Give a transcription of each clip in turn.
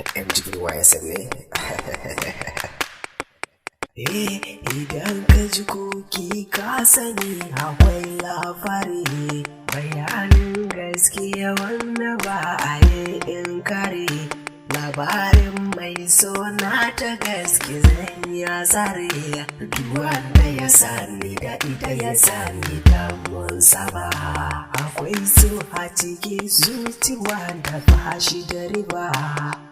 MGYSM ne. Idan ka ji koki ka sani akwai labari, bayanin gaskiya wanda ba a yi in kare. Labarin mai sona ta gaske zan ya tsare, duk wanda ya sani da ita ya sani damun saba. Akwai su a cikin zuci wanda ba shi da riba,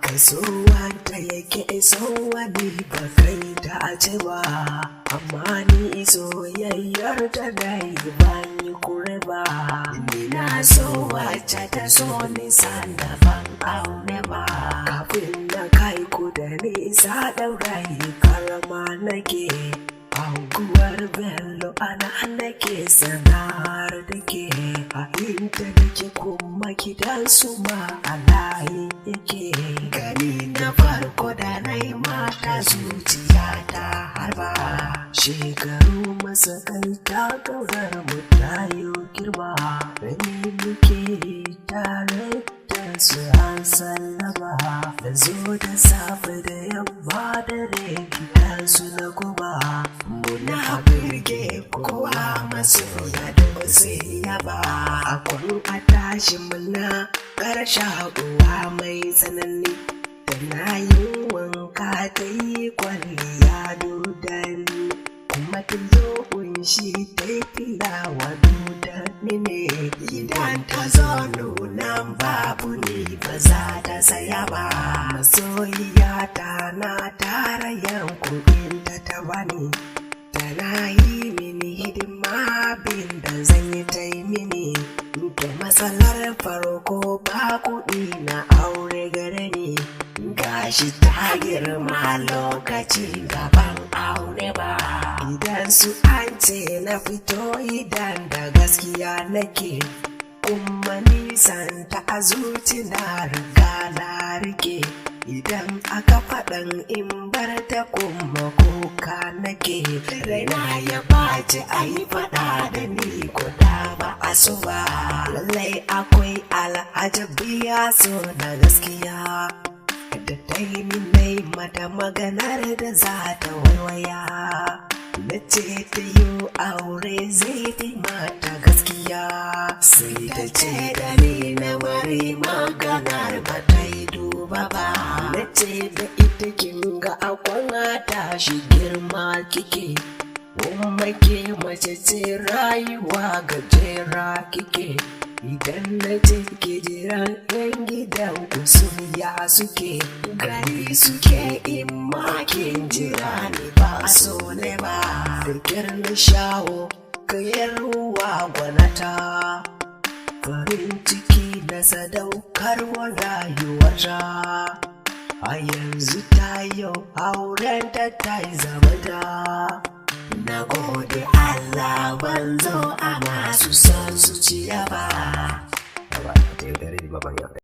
kai so wanda yake so wani ba kai dace ba. Amma ni soyayyar ta dai ban yi kure ba, ni na so wacce ta so ni sanda ban aune ba. Kafin na kai ku da nisa ɗaurai karama nake, anguwar Bello ana nake sana'ar da ke. A inda nake kuma gidan su ma a layi yake. Gani na farko da na yi mata zuciya ta harba, shekaru masakalta kaurar mu ta yi girma. Gani muke tare da su an sallama, da zo da safe da yamma da gidan su na kuma. Muna birge kowa masoya da wasiya ba, akwai a tashi muna ƙarsha uwa mai tsanani. Da na yi wanka ta yi kwalliya dodani, kuma ta zo kunshi ta yi filawa dodani ne. Idan ta zo nuna babu ni ba za ta saya ba, masoyiya ta na tara yankunan ta bani. Tana yi mini hidima abin da zan yi ta yi mini. Da matsalar farko ba kuɗi na aure gare ni, gashi ta girma lokaci gaban aure ba. Idan su an ce na fito idan da gaskiya nake, kuma nisan ta a zuci na riga na rike. Idan aka faɗan in bar ta kuma kuka nake, raina ya ɓaci a yi faɗa da ni ko da ba a so ba. Lallai akwai al'ajabi ya so na gaskiya, da ta yi min mata maganar da za ta waiwaya. Na ce ta yi aure zai fi mata gaskiya, sai ta ce da ni na bari maganar ba ta yi duba ba. Na ce da ita kin ga akwan tashi girma kike, kuma ke mace ce rayuwa gajera kike. Idan na ce ke jiran yan gidan ku sun ya suke, gari suke in makin jira ne ba so ne ba. Kirkir na shawo kayar ruwa gwanata, farin ciki na sadaukarwa rayuwata. A yanzu ta yau auren ta yi zamanta. Na gode Allah ban zo a masu son zuciya ba.